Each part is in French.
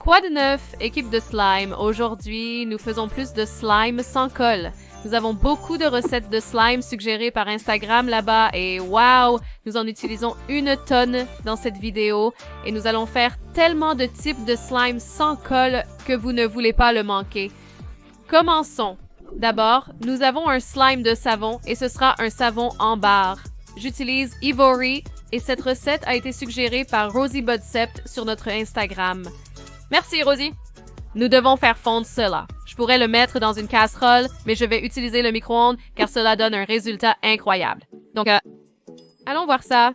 Quoi de neuf, équipe de slime? Aujourd'hui, nous faisons plus de slime sans colle. Nous avons beaucoup de recettes de slime suggérées par Instagram là-bas et wow, nous en utilisons une tonne dans cette vidéo et nous allons faire tellement de types de slime sans colle que vous ne voulez pas le manquer. Commençons. D'abord, nous avons un slime de savon et ce sera un savon en barre. J'utilise Ivory et cette recette a été suggérée par Rosie Budsept sur notre Instagram. Merci Rosie! Nous devons faire fondre cela. Je pourrais le mettre dans une casserole, mais je vais utiliser le micro-ondes car cela donne un résultat incroyable. Donc, allons voir ça.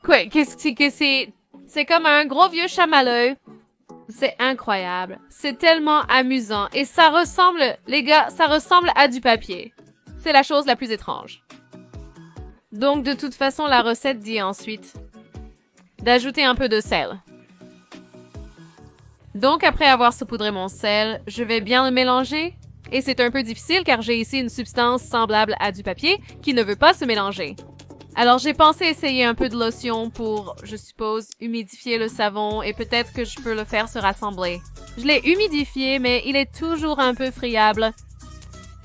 Quoi? Qu'est-ce que c'est? C'est comme un gros vieux chamallow. C'est incroyable. C'est tellement amusant. Et ça ressemble, les gars, ça ressemble à du papier. C'est la chose la plus étrange. Donc, de toute façon, la recette dit ensuite d'ajouter un peu de sel. Donc, après avoir saupoudré mon sel, je vais bien le mélanger. Et c'est un peu difficile car j'ai ici une substance semblable à du papier qui ne veut pas se mélanger. Alors, j'ai pensé essayer un peu de lotion pour, je suppose, humidifier le savon et peut-être que je peux le faire se rassembler. Je l'ai humidifié, mais il est toujours un peu friable.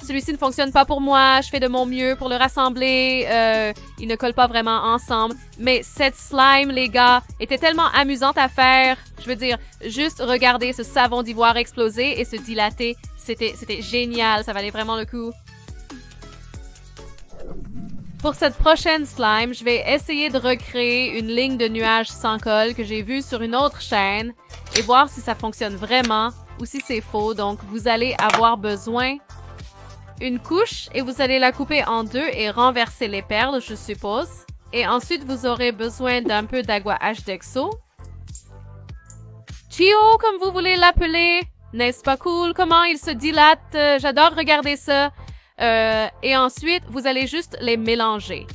Celui-ci ne fonctionne pas pour moi, je fais de mon mieux pour le rassembler, il ne colle pas vraiment ensemble. Mais cette slime, les gars, était tellement amusante à faire. Je veux dire, juste regarder ce savon d'ivoire exploser et se dilater, c'était génial, ça valait vraiment le coup. Pour cette prochaine slime, je vais essayer de recréer une ligne de nuages sans colle que j'ai vue sur une autre chaîne et voir si ça fonctionne vraiment ou si c'est faux. Donc, vous allez avoir besoin une couche et vous allez la couper en deux et renverser les perles, je suppose. Et ensuite, vous aurez besoin d'un peu d'agua H-Dexo. Chio, comme vous voulez l'appeler. N'est-ce pas cool? Comment il se dilate? J'adore regarder ça. Et ensuite, vous allez juste les mélanger.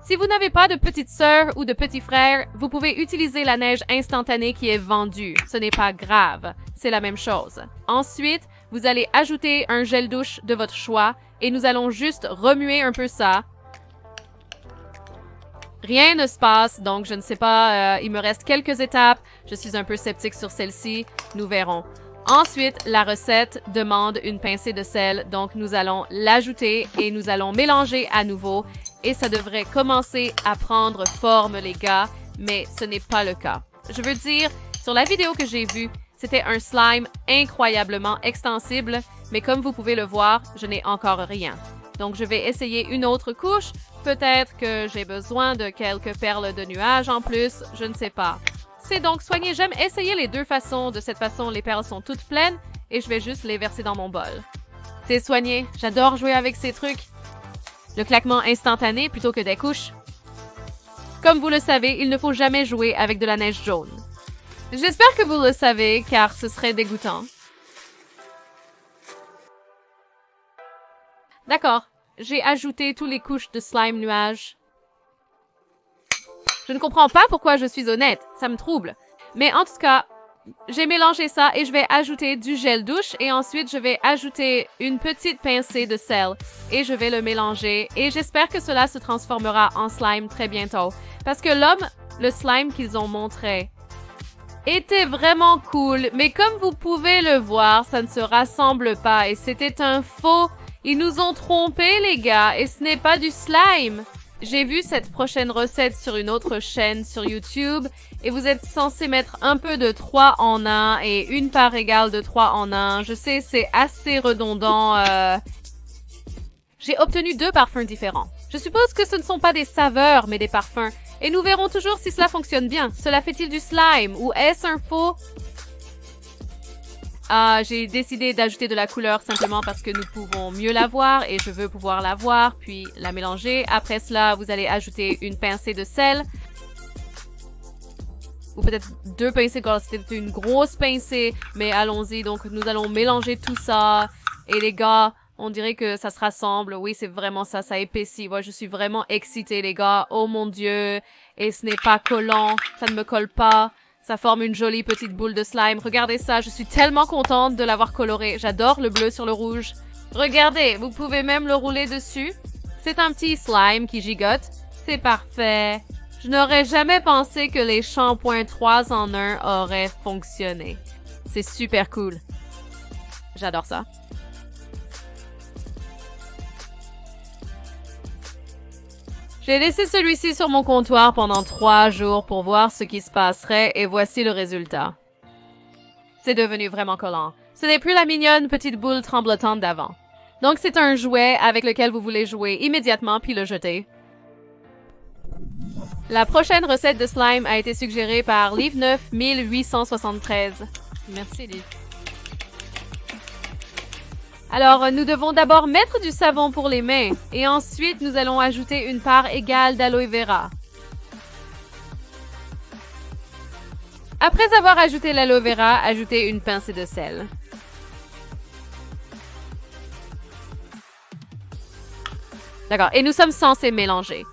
Si vous n'avez pas de petite sœur ou de petit frère, vous pouvez utiliser la neige instantanée qui est vendue. Ce n'est pas grave. C'est la même chose. Ensuite, vous allez ajouter un gel douche de votre choix et nous allons juste remuer un peu ça. Rien ne se passe, donc je ne sais pas, il me reste quelques étapes. Je suis un peu sceptique sur celle-ci. Nous verrons. Ensuite, la recette demande une pincée de sel, donc nous allons l'ajouter et nous allons mélanger à nouveau. Et ça devrait commencer à prendre forme, les gars, mais ce n'est pas le cas. Je veux dire, sur la vidéo que j'ai vue, c'était un slime incroyablement extensible, mais comme vous pouvez le voir, je n'ai encore rien. Donc, je vais essayer une autre couche. Peut-être que j'ai besoin de quelques perles de nuages en plus, je ne sais pas. C'est donc soigné. J'aime essayer les deux façons. De cette façon, les perles sont toutes pleines et je vais juste les verser dans mon bol. C'est soigné. J'adore jouer avec ces trucs. Le claquement instantané plutôt que des couches. Comme vous le savez, il ne faut jamais jouer avec de la neige jaune. J'espère que vous le savez, car ce serait dégoûtant. D'accord. J'ai ajouté toutes les couches de slime nuage. Je ne comprends pas pourquoi je suis honnête. Ça me trouble. Mais en tout cas, j'ai mélangé ça et je vais ajouter du gel douche et ensuite je vais ajouter une petite pincée de sel et je vais le mélanger et j'espère que cela se transformera en slime très bientôt. Parce que le slime qu'ils ont montré était vraiment cool, mais comme vous pouvez le voir, ça ne se rassemble pas et c'était un faux. Ils nous ont trompés, les gars, et ce n'est pas du slime. J'ai vu cette prochaine recette sur une autre chaîne sur YouTube et vous êtes censé mettre un peu de 3 en 1 et une part égale de 3 en 1. Je sais, c'est assez redondant. J'ai obtenu 2 parfums différents. Je suppose que ce ne sont pas des saveurs, mais des parfums. Et nous verrons toujours si cela fonctionne bien. Cela fait-il du slime ou est-ce un faux? J'ai décidé d'ajouter de la couleur simplement parce que nous pouvons mieux la voir et je veux pouvoir la voir, puis la mélanger. Après cela, vous allez ajouter une pincée de sel. Ou peut-être 2 pincées quand c'était une grosse pincée. Mais allons-y, donc nous allons mélanger tout ça. Et les gars, on dirait que ça se rassemble. Oui, c'est vraiment ça, ça épaissit. Moi, je suis vraiment excitée, les gars. Oh mon Dieu. Et ce n'est pas collant, ça ne me colle pas. Ça forme une jolie petite boule de slime. Regardez ça, je suis tellement contente de l'avoir coloré. J'adore le bleu sur le rouge. Regardez, vous pouvez même le rouler dessus. C'est un petit slime qui gigote. C'est parfait. Je n'aurais jamais pensé que les shampoings 3 en 1 auraient fonctionné. C'est super cool. J'adore ça. J'ai laissé celui-ci sur mon comptoir pendant 3 jours pour voir ce qui se passerait et voici le résultat. C'est devenu vraiment collant. Ce n'est plus la mignonne petite boule tremblotante d'avant. Donc c'est un jouet avec lequel vous voulez jouer immédiatement puis le jeter. La prochaine recette de slime a été suggérée par Livre9 1873. Merci, Liv. Alors, nous devons d'abord mettre du savon pour les mains et ensuite nous allons ajouter une part égale d'aloe vera. Après avoir ajouté l'aloe vera, ajoutez une pincée de sel. D'accord, et nous sommes censés mélanger.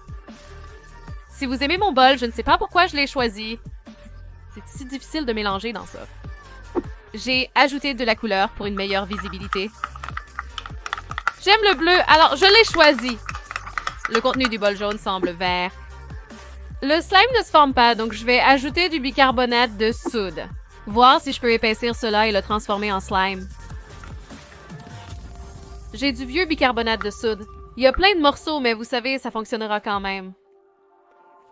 Si vous aimez mon bol, je ne sais pas pourquoi je l'ai choisi. C'est si difficile de mélanger dans ça. J'ai ajouté de la couleur pour une meilleure visibilité. J'aime le bleu, alors je l'ai choisi. Le contenu du bol jaune semble vert. Le slime ne se forme pas, donc je vais ajouter du bicarbonate de soude. Voir si je peux épaissir cela et le transformer en slime. J'ai du vieux bicarbonate de soude. Il y a plein de morceaux, mais vous savez, ça fonctionnera quand même.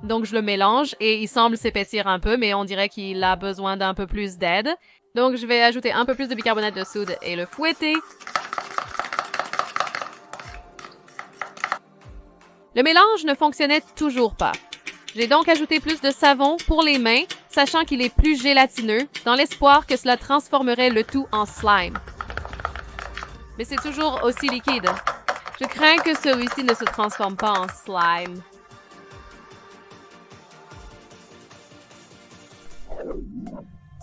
Donc je le mélange et il semble s'épaissir un peu, mais on dirait qu'il a besoin d'un peu plus d'aide. Donc je vais ajouter un peu plus de bicarbonate de soude et le fouetter. Le mélange ne fonctionnait toujours pas. J'ai donc ajouté plus de savon pour les mains, sachant qu'il est plus gélatineux, dans l'espoir que cela transformerait le tout en slime. Mais c'est toujours aussi liquide. Je crains que celui-ci ne se transforme pas en slime.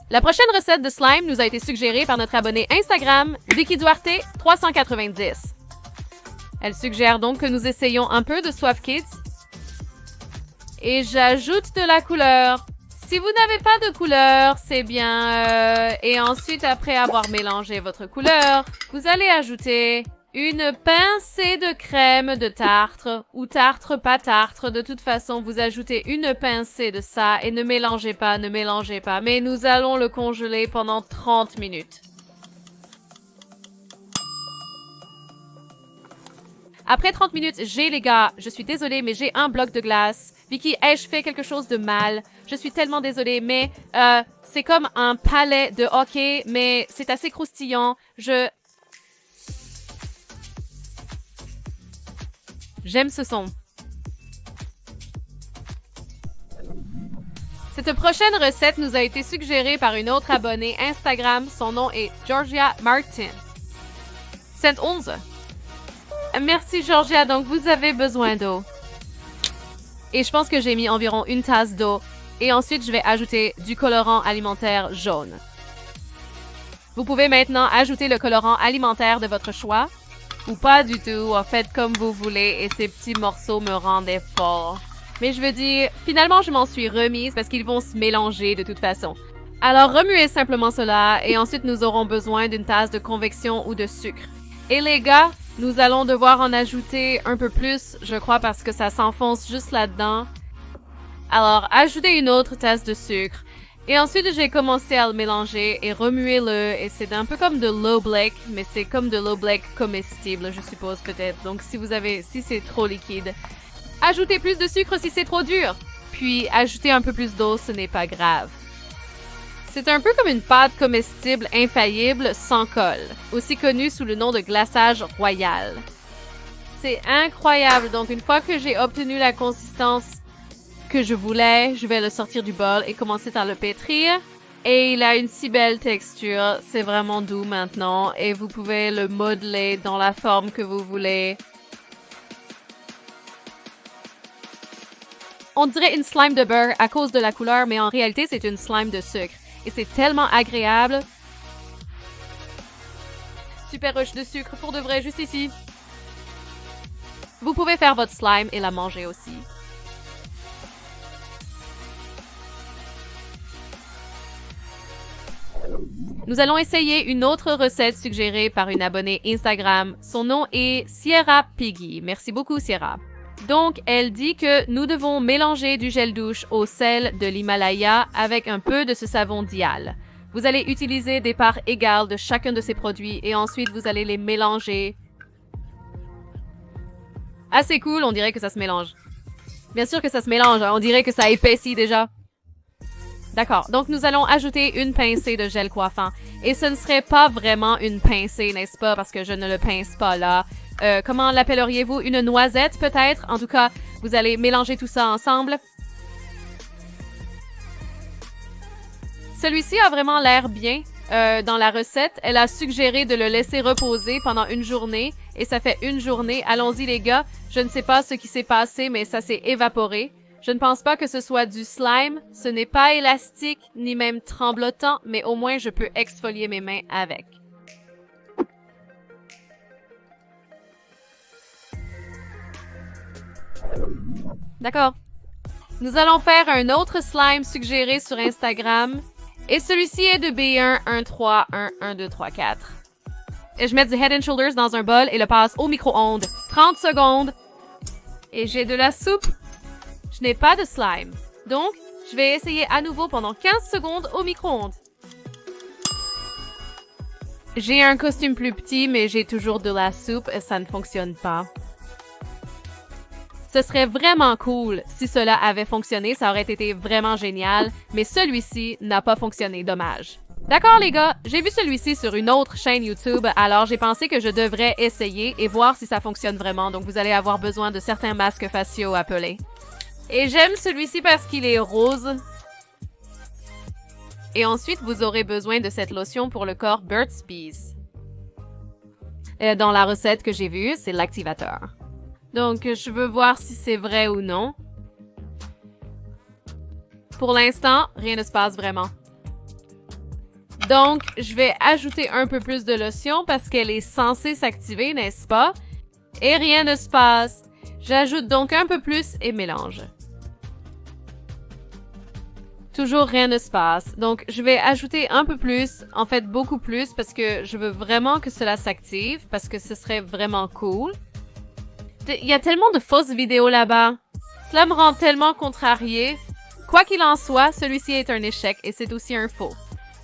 La prochaine recette de slime nous a été suggérée par notre abonné Instagram, Vicky Duarte 390. Elle suggère donc que nous essayions un peu de Suave Kids. Et j'ajoute de la couleur. Si vous n'avez pas de couleur, c'est bien... Et ensuite, après avoir mélangé votre couleur, vous allez ajouter une pincée de crème de tartre ou tartre pas tartre. De toute façon, vous ajoutez une pincée de ça et ne mélangez pas, ne mélangez pas. Mais nous allons le congeler pendant 30 minutes. Après 30 minutes, les gars, je suis désolée, mais j'ai un bloc de glace. Vicky, ai-je fait quelque chose de mal? Je suis tellement désolée, mais c'est comme un palais de hockey, mais c'est assez croustillant. J'aime ce son. Cette prochaine recette nous a été suggérée par une autre abonnée Instagram. Son nom est Georgia Martin. Sainte 11. Merci Georgia, donc vous avez besoin d'eau. Et je pense que j'ai mis environ une tasse d'eau. Et ensuite, je vais ajouter du colorant alimentaire jaune. Vous pouvez maintenant ajouter le colorant alimentaire de votre choix. Ou pas du tout, en fait comme vous voulez. Et ces petits morceaux me rendaient fort. Mais je veux dire, finalement je m'en suis remise parce qu'ils vont se mélanger de toute façon. Alors remuez simplement cela et ensuite nous aurons besoin d'une tasse de convection ou de sucre. Et les gars, nous allons devoir en ajouter un peu plus, je crois, parce que ça s'enfonce juste là-dedans. Alors, ajoutez une autre tasse de sucre. Et ensuite, j'ai commencé à le mélanger et remuez-le. Et c'est un peu comme de l'eau black, mais c'est comme de l'eau black comestible, je suppose, peut-être. Donc, si c'est trop liquide, ajoutez plus de sucre si c'est trop dur. Puis, ajoutez un peu plus d'eau, ce n'est pas grave. C'est un peu comme une pâte comestible infaillible sans colle, aussi connue sous le nom de glaçage royal. C'est incroyable, donc une fois que j'ai obtenu la consistance que je voulais, je vais le sortir du bol et commencer à le pétrir. Et il a une si belle texture, c'est vraiment doux maintenant et vous pouvez le modeler dans la forme que vous voulez. On dirait une slime de beurre à cause de la couleur, mais en réalité c'est une slime de sucre. Et c'est tellement agréable. Super rush de sucre pour de vrai, juste ici. Vous pouvez faire votre slime et la manger aussi. Nous allons essayer une autre recette suggérée par une abonnée Instagram. Son nom est Sierra Piggy. Merci beaucoup, Sierra. Donc, elle dit que nous devons mélanger du gel douche au sel de l'Himalaya avec un peu de ce savon Dial. Vous allez utiliser des parts égales de chacun de ces produits et ensuite vous allez les mélanger. Assez cool, on dirait que ça se mélange. Bien sûr que ça se mélange, hein, on dirait que ça épaissit déjà. D'accord, donc nous allons ajouter une pincée de gel coiffant. Et ce ne serait pas vraiment une pincée, n'est-ce pas, parce que je ne le pince pas là. Comment l'appelleriez-vous? Une noisette peut-être? En tout cas, vous allez mélanger tout ça ensemble. Celui-ci a vraiment l'air bien dans la recette. Elle a suggéré de le laisser reposer pendant une journée. Et ça fait une journée. Allons-y les gars. Je ne sais pas ce qui s'est passé, mais ça s'est évaporé. Je ne pense pas que ce soit du slime. Ce n'est pas élastique, ni même tremblotant, mais au moins je peux exfolier mes mains avec. D'accord. Nous allons faire un autre slime suggéré sur Instagram. Et celui-ci est de B1 1311234. Et je mets du Head and Shoulders dans un bol et le passe au micro-ondes. 30 secondes. Et j'ai de la soupe. Je n'ai pas de slime. Donc, je vais essayer à nouveau pendant 15 secondes au micro-ondes. J'ai un costume plus petit, mais j'ai toujours de la soupe et ça ne fonctionne pas. Ce serait vraiment cool si cela avait fonctionné, ça aurait été vraiment génial, mais celui-ci n'a pas fonctionné, dommage. D'accord les gars, j'ai vu celui-ci sur une autre chaîne YouTube, alors j'ai pensé que je devrais essayer et voir si ça fonctionne vraiment, donc vous allez avoir besoin de certains masques faciaux appelés. Et j'aime celui-ci parce qu'il est rose. Et ensuite, vous aurez besoin de cette lotion pour le corps Burt's Bees. Dans la recette que j'ai vue, c'est l'activateur. Donc, je veux voir si c'est vrai ou non. Pour l'instant, rien ne se passe vraiment. Donc, je vais ajouter un peu plus de lotion parce qu'elle est censée s'activer, n'est-ce pas? Et rien ne se passe. J'ajoute donc un peu plus et mélange. Toujours rien ne se passe. Donc, je vais ajouter un peu plus, en fait beaucoup plus, parce que je veux vraiment que cela s'active, parce que ce serait vraiment cool. Il y a tellement de fausses vidéos là-bas. Cela me rend tellement contrariée. Quoi qu'il en soit, celui-ci est un échec et c'est aussi un faux.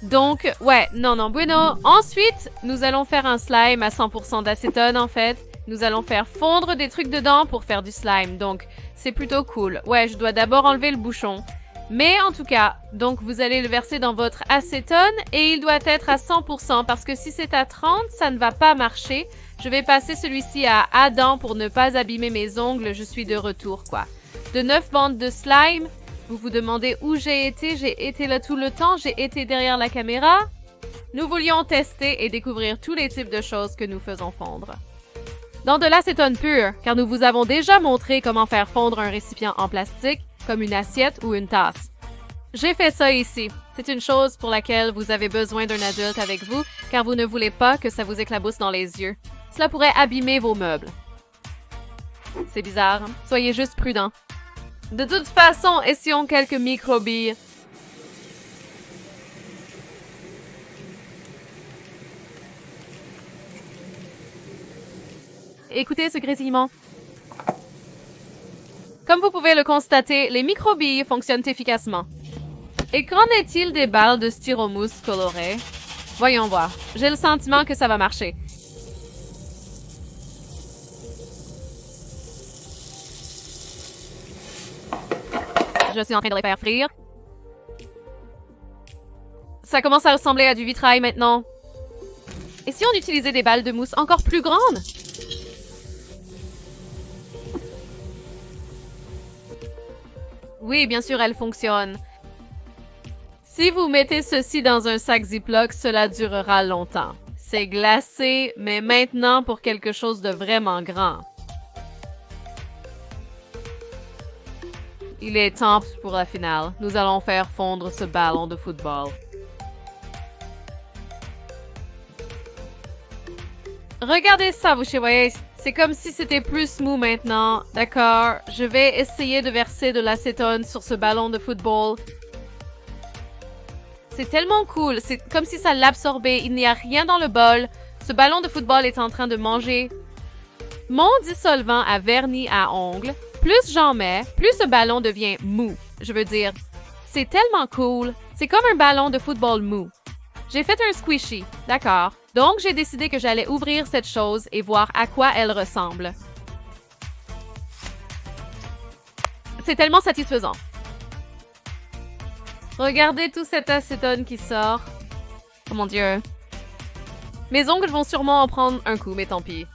Donc, ouais, non, bueno. Ensuite, nous allons faire un slime à 100% d'acétone, en fait. Nous allons faire fondre des trucs dedans pour faire du slime, donc c'est plutôt cool. Ouais, je dois d'abord enlever le bouchon. Mais en tout cas, donc vous allez le verser dans votre acétone et il doit être à 100% parce que si c'est à 30, ça ne va pas marcher. Je vais passer celui-ci à Adam pour ne pas abîmer mes ongles, je suis de retour quoi. De 9 bandes de slime, vous vous demandez où j'ai été là tout le temps, j'ai été derrière la caméra. Nous voulions tester et découvrir tous les types de choses que nous faisons fondre. Dans de l'acétone pur, car nous vous avons déjà montré comment faire fondre un récipient en plastique, comme une assiette ou une tasse. J'ai fait ça ici. C'est une chose pour laquelle vous avez besoin d'un adulte avec vous, car vous ne voulez pas que ça vous éclabousse dans les yeux. Cela pourrait abîmer vos meubles. C'est bizarre, hein? Soyez juste prudents. De toute façon, essayons quelques microbilles. Écoutez ce grésillement. Comme vous pouvez le constater, les microbilles fonctionnent efficacement. Et qu'en est-il des balles de styromousse colorées? Voyons voir. J'ai le sentiment que ça va marcher. Je suis en train de les faire frire. Ça commence à ressembler à du vitrail maintenant. Et si on utilisait des balles de mousse encore plus grandes? Oui, bien sûr, elle fonctionne. Si vous mettez ceci dans un sac Ziploc, cela durera longtemps. C'est glacé, mais maintenant pour quelque chose de vraiment grand. Il est temps pour la finale. Nous allons faire fondre ce ballon de football. Regardez ça, vous voyez. C'est comme si c'était plus mou maintenant. D'accord, je vais essayer de verser de l'acétone sur ce ballon de football. C'est tellement cool, c'est comme si ça l'absorbait. Il n'y a rien dans le bol. Ce ballon de football est en train de manger Mon dissolvant à vernis à ongles, plus j'en mets, plus ce ballon devient mou. Je veux dire, c'est tellement cool. C'est comme un ballon de football mou. J'ai fait un squishy, d'accord. Donc, j'ai décidé que j'allais ouvrir cette chose et voir à quoi elle ressemble. C'est tellement satisfaisant. Regardez tout cet acétone qui sort. Oh mon Dieu. Mes ongles vont sûrement en prendre un coup, mais tant pis.